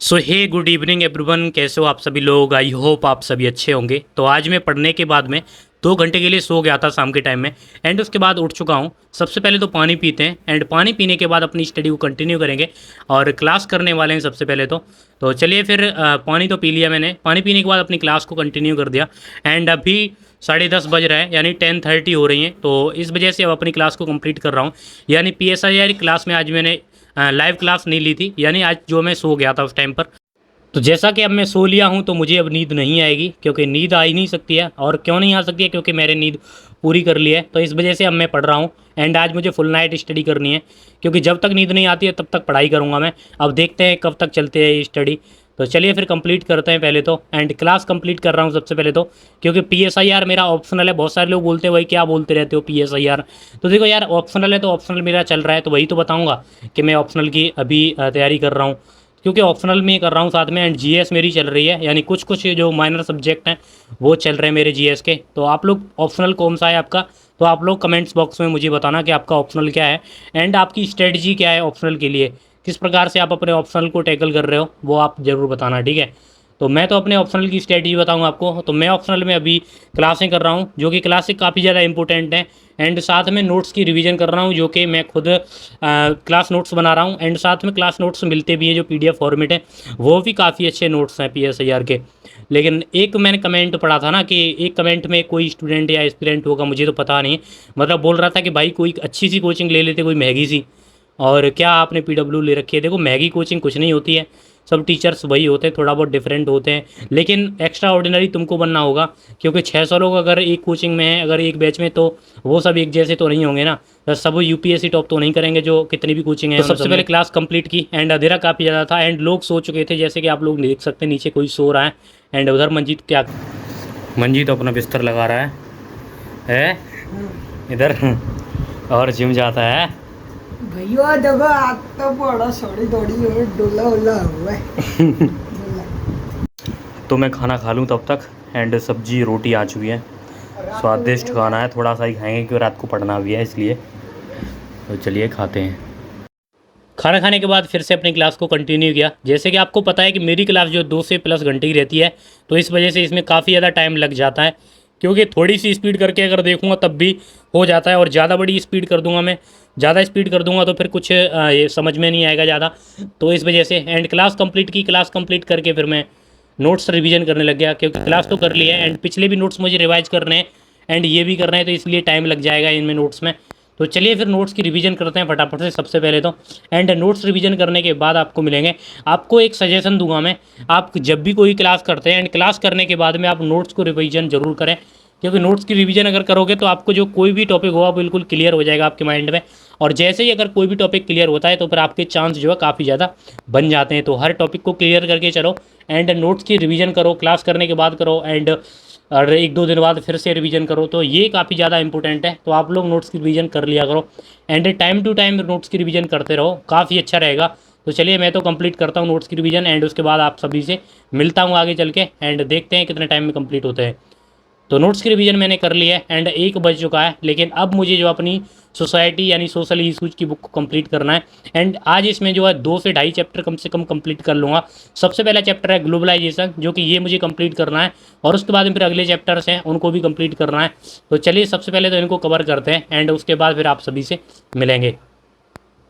सो हे good evening everyone, कैसे हो आप सभी लोग। आई होप आप सभी अच्छे होंगे। तो आज मैं पढ़ने के बाद में 2 घंटे के लिए सो गया था शाम के टाइम में, एंड उसके बाद उठ चुका हूँ। सबसे पहले तो पानी पीते हैं, एंड पानी पीने के बाद अपनी स्टडी को कंटिन्यू करेंगे और क्लास करने वाले हैं सबसे पहले तो चलिए फिर पानी तो पी लिया मैंने। पानी पीने के बाद अपनी क्लास को कंटिन्यू कर दिया, एंड अभी 10:30 बज रहा है, यानी 10:30 हो रही हैं। तो इस वजह से अब अपनी क्लास को कंप्लीट कर रहा हूँ। यानी PSIR क्लास में आज मैंने लाइव क्लास नहीं ली थी, यानी आज जो मैं सो गया था उस टाइम पर। तो जैसा कि अब मैं सो लिया हूँ तो मुझे अब नींद नहीं आएगी, क्योंकि नींद आ ही नहीं सकती है। और क्यों नहीं आ सकती है? क्योंकि मैंने नींद पूरी कर ली है। तो इस वजह से अब मैं पढ़ रहा हूँ, एंड आज मुझे फुल नाइट स्टडी करनी है, क्योंकि जब तक नींद नहीं आती है तब तक पढ़ाई करूँगा मैं। अब देखते हैं कब तक चलती है ये स्टडी। तो चलिए फिर कंप्लीट करते हैं पहले तो, एंड क्लास कंप्लीट कर रहा हूँ सबसे पहले तो, क्योंकि PSIR मेरा ऑप्शनल है। बहुत सारे लोग बोलते हैं भाई क्या बोलते रहते हो PSIR। तो देखो यार, ऑप्शनल है तो ऑप्शनल मेरा चल रहा है, तो वही तो बताऊँगा कि मैं ऑप्शनल की अभी तैयारी कर रहा हूँ, क्योंकि ऑप्शनल में कर रहा हूँ साथ में। एंड GS मेरी चल रही है, यानी कुछ कुछ जो माइनर सब्जेक्ट हैं वो चल रहे हैं मेरे GS के। तो आप लोग ऑप्शनल कौन सा है आपका, तो आप लोग कमेंट्स बॉक्स में मुझे बताना कि आपका ऑप्शनल क्या है, एंड आपकी स्ट्रेटजी क्या है ऑप्शनल के लिए। किस प्रकार से आप अपने ऑप्शनल को टैकल कर रहे हो वो आप ज़रूर बताना, ठीक है। तो मैं तो अपने ऑप्शनल की स्ट्रेटजी बताऊँ आपको। तो मैं ऑप्शनल में अभी क्लासें कर रहा हूँ, जो कि क्लासें काफ़ी ज़्यादा इंपॉर्टेंट हैं, एंड साथ में नोट्स की रिवीजन कर रहा हूँ, जो कि मैं खुद क्लास नोट्स बना रहा हूँ। एंड साथ में क्लास नोट्स मिलते भी हैं जो PDF फॉर्मेट है, वो भी काफ़ी अच्छे नोट्स हैं PSIR के। लेकिन एक मैंने कमेंट पढ़ा था ना, कि एक कमेंट में कोई स्टूडेंट या एस्पिरेंट होगा, मुझे तो पता नहीं, मतलब बोल रहा था कि भाई कोई अच्छी सी कोचिंग ले लेते, कोई महंगी सी। और क्या आपने PW ले रखी है? देखो महंगी कोचिंग कुछ नहीं होती है, सब टीचर्स वही होते हैं, थोड़ा बहुत डिफरेंट होते हैं, लेकिन एक्स्ट्रा ऑर्डिनरी तुमको बनना होगा। क्योंकि 600 लोग अगर एक कोचिंग में हैं, अगर एक बैच में, तो वो सब एक जैसे तो नहीं होंगे ना। तो सब UPSC टॉप तो नहीं करेंगे जो कितनी भी कोचिंग है। तो सबसे पहले क्लास कंप्लीट की, एंड अंधेरा काफ़ी ज़्यादा था, एंड लोग सो चुके थे, जैसे कि आप लोग देख सकते हैं नीचे कोई सो रहा है। एंड उधर मंजीत अपना बिस्तर लगा रहा है इधर और जिम जाता है भैया। देखो आज तो बड़ा सड़ी दौड़ी है, डोला उला हुआ है। तो मैं खाना खा लूँ तब तक, एंड सब्जी रोटी आ चुकी है। स्वादिष्ट खाना है, थोड़ा सा ही खाएंगे क्योंकि रात को पढ़ना भी है इसलिए। तो चलिए खाते हैं। खाना खाने के बाद फिर से अपनी क्लास को कंटिन्यू किया। जैसे कि आपको पता है कि मेरी क्लास जो 2 से प्लस घंटे की रहती है, तो इस वजह से इसमें काफ़ी ज़्यादा टाइम लग जाता है, क्योंकि थोड़ी सी स्पीड करके अगर देखूंगा तब भी हो जाता है, और ज़्यादा बड़ी स्पीड कर दूंगा मैं, ज़्यादा स्पीड कर दूंगा तो फिर कुछ ये समझ में नहीं आएगा ज़्यादा। तो इस वजह से एंड क्लास कंप्लीट की। क्लास कंप्लीट करके फिर मैं नोट्स रिवीजन करने लग गया, क्योंकि क्लास तो कर ली है, एंड पिछले भी नोट्स मुझे रिवाइज करने हैं, एंड ये भी करना है, तो इसलिए टाइम लग जाएगा इनमें नोट्स में। तो चलिए फिर नोट्स की रिवीजन करते हैं फटाफट से सबसे पहले तो। एंड नोट्स रिवीजन करने के बाद आपको मिलेंगे, आपको एक सजेशन दूंगा मैं। आप जब भी कोई क्लास करते हैं, एंड क्लास करने के बाद में आप नोट्स को रिवीजन जरूर करें, क्योंकि नोट्स की रिवीजन अगर करोगे तो आपको जो कोई भी टॉपिक होगा बिल्कुल क्लियर हो जाएगा आपके माइंड में। और जैसे ही अगर कोई भी टॉपिक क्लियर होता है तो फिर आपके चांस जो है काफ़ी ज़्यादा बन जाते हैं। तो हर टॉपिक को क्लियर करके चलो, एंड नोट्स की रिवीजन करो, क्लास करने के बाद करो, एंड और 1-2 दिन बाद फिर से रिवीजन करो। तो ये काफ़ी ज़्यादा इंपॉर्टेंट है, तो आप लोग नोट्स की रिवीजन कर लिया करो, and time to time notes की रिवीजन करते रहो, काफ़ी अच्छा रहेगा। तो चलिए मैं तो कंप्लीट करता हूँ नोट्स की रिवीजन, एंड उसके बाद आप सभी से मिलता हूँ आगे चल के, एंड देखते हैं कितने टाइम में कंप्लीट होते हैं। तो नोट्स की रिवीजन मैंने कर लिया है, एंड 1 बज चुका है, लेकिन अब मुझे जो अपनी सोसाइटी यानी सोशल इशूज़ की बुक को कंप्लीट करना है। एंड आज इसमें जो है 2 से ढाई चैप्टर कम से कम कंप्लीट कर लूँगा। सबसे पहला चैप्टर है ग्लोबलाइजेशन, जो कि ये मुझे कंप्लीट करना है, और उसके बाद में फिर अगले चैप्टर्स हैं उनको भी कंप्लीट करना है। तो चलिए सबसे पहले तो इनको कवर करते हैं, एंड उसके बाद फिर आप सभी से मिलेंगे।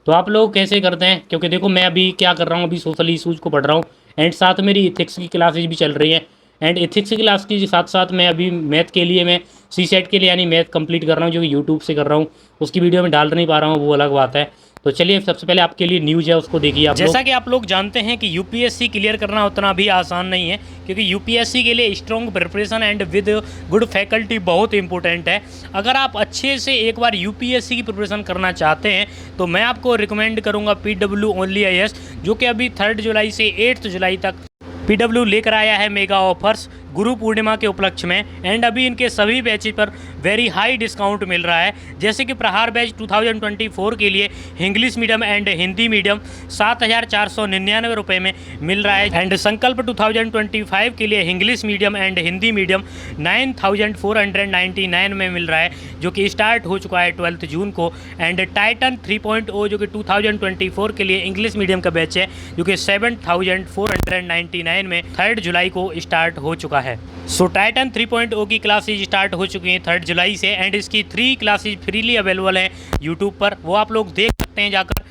तो आप लोग कैसे करते हैं? क्योंकि देखो मैं अभी क्या कर रहा हूँ, अभी सोशल इशूज़ को पढ़ रहा हूँ, एंड साथ मेरी इथिक्स की क्लासेज भी चल रही है। एंड इथिक्स की क्लास के साथ साथ मैं अभी मैथ के लिए, मैं CSET के लिए यानी मैथ कंप्लीट कर रहा हूँ, जो कि यूट्यूब से कर रहा हूँ। उसकी वीडियो में डाल नहीं पा रहा हूँ, वो अलग बात है। तो चलिए सबसे पहले आपके लिए न्यूज़ है, उसको देखिए आप। जैसा कि आप लोग जानते हैं कि UPSC क्लियर करना उतना भी आसान नहीं है, क्योंकि UPSC के लिए strong preparation and with good faculty बहुत इंपॉर्टेंट है। अगर आप अच्छे से एक बार UPSC की प्रिपरेशन करना चाहते हैं तो मैं आपको रिकमेंड करूँगा PW ओनली IAS, जो कि अभी 3 जुलाई से 8 जुलाई तक PW लेकर आया है मेगा ऑफर्स, गुरु पूर्णिमा के उपलक्ष्य में। एंड अभी इनके सभी बैचेज पर वेरी हाई डिस्काउंट मिल रहा है। जैसे कि प्रहार बैच 2024 के लिए English medium and Hindi medium 7,499 रुपये में मिल रहा है। एंड संकल्प 2025 के लिए English medium and Hindi medium 9,499 में मिल रहा है, जो कि स्टार्ट हो चुका है 12 जून को। एंड टाइटन 3.0 जो कि 2024 के लिए इंग्लिश मीडियम का बैच है, जो कि 7,499 में 3 जुलाई को स्टार्ट हो चुका है। सो टाइटन 3.0 की क्लासेज स्टार्ट हो चुकी हैं 3 जुलाई से। एंड इसकी 3 क्लासेज फ्रीली अवेलेबल हैं यूट्यूब पर, वो आप लोग देख सकते हैं जाकर।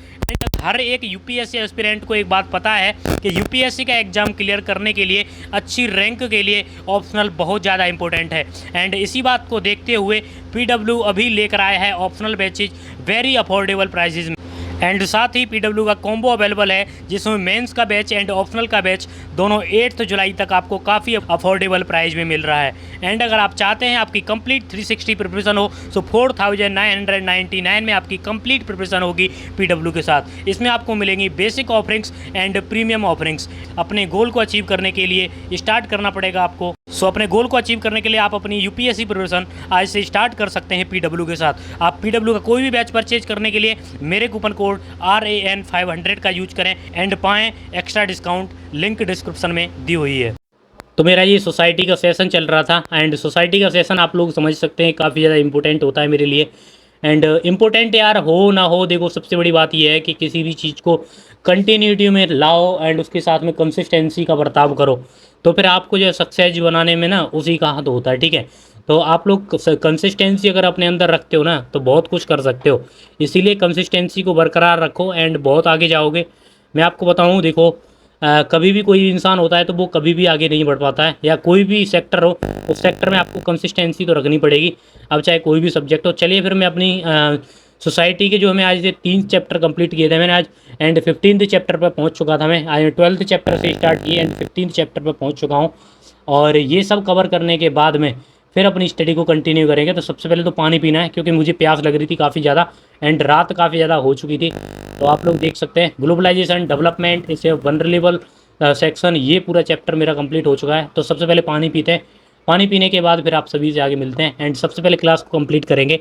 हर एक यूपीएससी एस्पिरेंट को एक बात पता है कि यूपीएससी का एग्ज़ाम क्लियर करने के लिए, अच्छी रैंक के लिए ऑप्शनल बहुत ज़्यादा इंपॉर्टेंट है। एंड इसी बात को देखते हुए पीडब्ल्यू अभी लेकर आया है optional batches very affordable prices में। एंड साथ ही पीडब्ल्यू का कॉम्बो अवेलेबल है, जिसमें मेंस का बैच एंड ऑप्शनल का बैच दोनों 8 जुलाई तक आपको काफ़ी अफोर्डेबल प्राइस में मिल रहा है। एंड अगर आप चाहते हैं आपकी कंप्लीट 360 प्रिपरेशन हो, सो 4,999 में आपकी कंप्लीट प्रिपरेशन होगी पीडब्ल्यू के साथ। इसमें आपको मिलेंगी basic offerings and premium offerings. अपने गोल को अचीव करने के लिए स्टार्ट करना पड़ेगा आपको। सो अपने गोल को अचीव करने के लिए आप अपनी यूपीएससी प्रिपरेशन आज से स्टार्ट कर सकते हैं पीडब्ल्यू के साथ। आप पीडब्ल्यू का कोई भी बैच परचेज करने के लिए मेरे कूपन कोड RAN500 का यूज करें एंड पाएँ एक्स्ट्रा डिस्काउंट। लिंक डिस्क्रिप्शन में दी हुई है। तो मेरा ये सोसाइटी का सेशन चल रहा था। एंड सोसाइटी का सेशन आप लोग समझ सकते हैं काफ़ी ज़्यादा इंपॉर्टेंट होता है मेरे लिए। एंड इम्पोर्टेंट यार हो ना हो, देखो सबसे बड़ी बात यह है कि किसी भी चीज़ को कंटिन्यूटी में लाओ एंड उसके साथ में कंसिस्टेंसी का बर्ताव करो, तो फिर आपको जो सक्सेस बनाने में ना उसी का हाथ होता है। ठीक है, तो आप लोग कंसिस्टेंसी अगर अपने अंदर रखते हो ना तो बहुत कुछ कर सकते हो। इसीलिए कंसिस्टेंसी को बरकरार रखो एंड बहुत आगे जाओगे। मैं आपको बताऊँ, देखो कभी भी कोई इंसान होता है तो वो कभी भी आगे नहीं बढ़ पाता है, या कोई भी सेक्टर हो उस सेक्टर में आपको कंसिस्टेंसी तो रखनी पड़ेगी, अब चाहे कोई भी सब्जेक्ट हो। चलिए फिर मैं अपनी सोसाइटी के जो हमें आज 3 चैप्टर कंप्लीट किए थे मैंने आज, एंड 15th चैप्टर पर पहुंच चुका था मैं। आज 12th चैप्टर से स्टार्ट किए एंड 15th चैप्टर पर पहुंच चुका हूं। और ये सब कवर करने के बाद में फिर अपनी स्टडी को कंटिन्यू करेंगे। तो सबसे पहले तो पानी पीना है, क्योंकि मुझे प्यास लग रही थी काफ़ी ज़्यादा एंड रात काफ़ी ज़्यादा हो चुकी थी। तो आप लोग देख सकते हैं ग्लोबलाइजेशन, डेवलपमेंट, इससे वनरेबल सेक्शन, ये पूरा चैप्टर मेरा कंप्लीट हो चुका है। तो सबसे पहले पानी पीते हैं, पानी पीने के बाद फिर आप सभी से आगे मिलते हैं। एंड सबसे पहले क्लास को कंप्लीट करेंगे,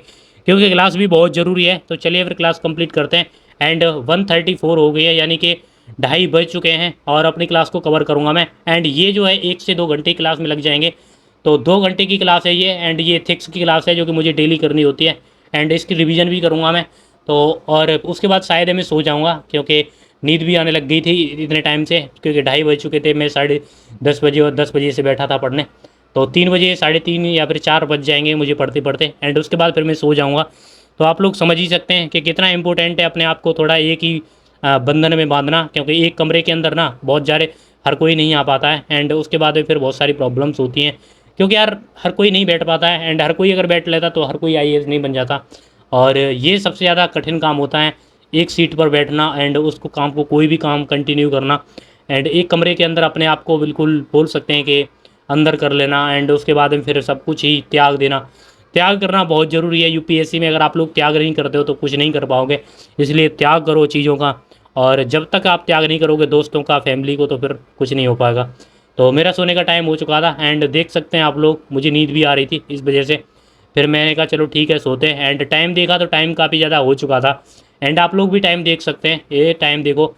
क्योंकि क्लास भी बहुत ज़रूरी है। तो चलिए फिर क्लास कंप्लीट करते हैं। एंड 1:34 हो गई है, यानी कि 2:30 बज चुके हैं और अपनी क्लास को कवर करूँगा मैं। एंड ये जो है 1 से 2 घंटे क्लास में लग जाएंगे। तो 2 घंटे की क्लास है ये, एंड ये एथिक्स की क्लास है जो कि मुझे डेली करनी होती है। एंड इसकी रिवीजन भी करूँगा मैं। तो और उसके बाद शायद मैं सो जाऊँगा, क्योंकि नींद भी आने लग गई थी इतने टाइम से, क्योंकि 2:30 बज चुके थे। मैं 10:30 बजे और 10 बजे से बैठा था पढ़ने, तो 3 बजे, 3:30 या फिर 4 बज जाएंगे मुझे पढ़ते पढ़ते। एंड उसके बाद फिर मैं सो जाऊँगा। तो आप लोग समझ ही सकते हैं कि कितना इंपॉर्टेंट है अपने आप को थोड़ा एक ही बंधन में बांधना, क्योंकि एक कमरे के अंदर ना बहुत सारे हर कोई नहीं आ पाता है। एंड उसके बाद फिर बहुत सारी प्रॉब्लम्स होती हैं, क्योंकि यार हर कोई नहीं बैठ पाता है। एंड हर कोई अगर बैठ लेता तो हर कोई IAS नहीं बन जाता। और ये सबसे ज़्यादा कठिन काम होता है, एक सीट पर बैठना एंड उसको काम को कोई भी काम कंटिन्यू करना। एंड एक कमरे के अंदर अपने आप को बिल्कुल बोल सकते हैं कि अंदर कर लेना। एंड उसके बाद में फिर सब कुछ ही त्याग देना। त्याग करना बहुत ज़रूरी है यूपीएससी में। अगर आप लोग त्याग नहीं करते हो तो कुछ नहीं कर पाओगे, इसलिए त्याग करो चीज़ों का। और जब तक आप त्याग नहीं करोगे दोस्तों का, फैमिली को, तो फिर कुछ नहीं हो पाएगा। तो मेरा सोने का टाइम हो चुका था एंड देख सकते हैं आप लोग, मुझे नींद भी आ रही थी इस वजह से। फिर मैंने कहा चलो ठीक है सोते हैं। एंड टाइम देखा तो टाइम काफ़ी ज़्यादा हो चुका था। एंड आप लोग भी टाइम देख सकते हैं, ये टाइम देखो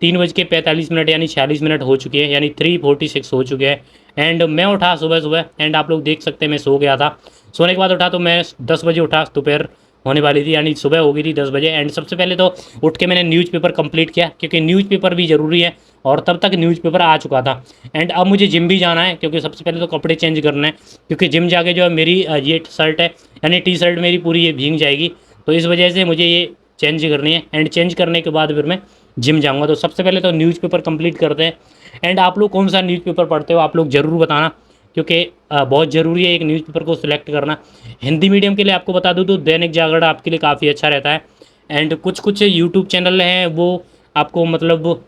3:45 यानी 46 मिनट हो चुके हैं, यानी 3:46 हो चुके हैं। एंड मैं उठा सुबह एंड आप लोग देख सकते हैं मैं सो गया था। सोने के बाद उठा तो मैं 10 बजे उठा, दोपहर होने वाली थी, यानी सुबह हो गई थी 10 बजे। एंड सबसे पहले तो उठ के मैंने न्यूज़पेपर कंप्लीट किया, क्योंकि न्यूज़पेपर भी ज़रूरी है, और तब तक न्यूज़पेपर आ चुका था। एंड अब मुझे जिम भी जाना है, क्योंकि सबसे पहले तो कपड़े चेंज करने हैं, क्योंकि जिम जाके जो है मेरी ये शर्ट है, यानी टी-शर्ट मेरी पूरी ये भीग जाएगी। तो इस वजह से मुझे ये चेंज करनी है। एंड चेंज करने के बाद फिर मैं जिम जाऊँगा। तो सबसे पहले तो न्यूज़पेपर कंप्लीट करते हैं। एंड आप लोग कौन सा न्यूज़पेपर पढ़ते हो आप लोग ज़रूर बताना, क्योंकि बहुत ज़रूरी है एक न्यूज़पेपर को सिलेक्ट करना। हिंदी मीडियम के लिए आपको बता दूँ तो दैनिक जागरण आपके लिए काफ़ी अच्छा रहता है। एंड कुछ यूट्यूब चैनल हैं वो आपको मतलब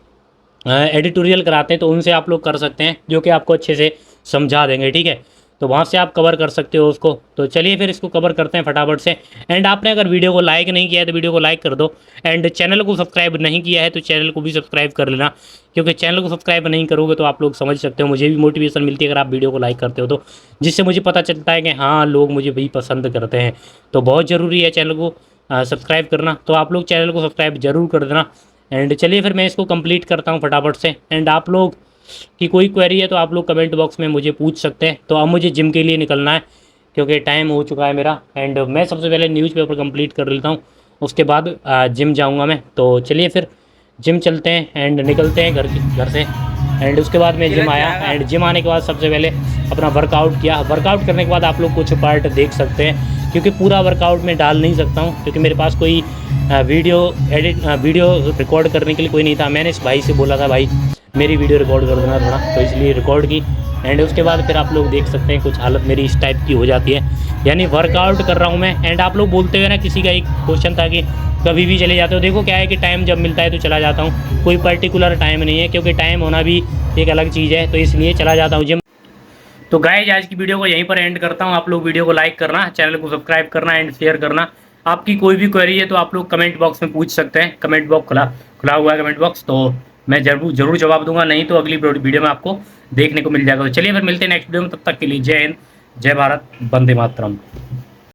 एडिटोरियल कराते हैं, तो उनसे आप लोग कर सकते हैं, जो कि आपको अच्छे से समझा देंगे। ठीक है, तो वहाँ से आप कवर कर सकते हो उसको। तो चलिए फिर इसको कवर करते हैं फटाफट से। एंड आपने अगर वीडियो को लाइक नहीं किया है तो वीडियो को लाइक कर दो, एंड चैनल को सब्सक्राइब नहीं किया है तो चैनल को भी सब्सक्राइब कर लेना, क्योंकि चैनल को सब्सक्राइब नहीं करोगे तो आप लोग समझ सकते हो, मुझे भी मोटिवेशन मिलती है अगर आप वीडियो को लाइक करते हो तो, जिससे मुझे पता चलता है कि हाँ लोग मुझे भी पसंद करते हैं। तो बहुत ज़रूरी है चैनल को सब्सक्राइब करना, तो आप लोग चैनल को सब्सक्राइब जरूर कर देना। एंड चलिए फिर मैं इसको कंप्लीट करता हूँ फटाफट से। एंड आप लोग की कोई क्वेरी है तो आप लोग कमेंट बॉक्स में मुझे पूछ सकते हैं। तो अब मुझे जिम के लिए निकलना है क्योंकि टाइम हो चुका है मेरा, एंड मैं सबसे पहले न्यूज़पेपर कंप्लीट कर लेता हूँ, उसके बाद जिम जाऊँगा मैं। तो चलिए फिर जिम चलते हैं एंड निकलते हैं घर से। एंड उसके बाद मैं जिम आया, एंड जिम आने के बाद सबसे पहले अपना वर्कआउट किया। वर्कआउट करने के बाद आप लोग कुछ पार्ट देख सकते हैं, क्योंकि पूरा वर्कआउट मैं डाल नहीं सकता हूँ क्योंकि मेरे पास कोई वीडियो रिकॉर्ड करने के लिए कोई नहीं था। मैंने इस भाई से बोला था भाई मेरी वीडियो रिकॉर्ड कर देना थोड़ा, तो इसलिए रिकॉर्ड की। एंड उसके बाद फिर आप लोग देख सकते हैं कुछ हालत मेरी इस टाइप की हो जाती है, यानी वर्कआउट कर रहा हूँ मैं। एंड आप लोग बोलते हुए ना, किसी का एक क्वेश्चन था कि कभी भी चले जाते हो। देखो क्या है कि टाइम जब मिलता है तो चला जाता हूँ, कोई पर्टिकुलर टाइम नहीं है, क्योंकि टाइम होना भी एक अलग चीज़ है, तो इसलिए चला जाता हूँ जिम। तो गाइस आज की वीडियो को यहीं पर एंड करता हूँ। आप लोग वीडियो को लाइक करना, चैनल को सब्सक्राइब करना एंड शेयर करना। आपकी कोई भी क्वेरी है तो आप लोग कमेंट बॉक्स में पूछ सकते हैं, कमेंट बॉक्स खुला हुआ है कमेंट बॉक्स, तो मैं जरूर जवाब दूंगा, नहीं तो अगली वीडियो में आपको देखने को मिल जाएगा। तो चलिए फिर मिलते हैं नेक्स्ट वीडियो में, तब तक के लिए जय हिंद, जय भारत, वंदे मातरम।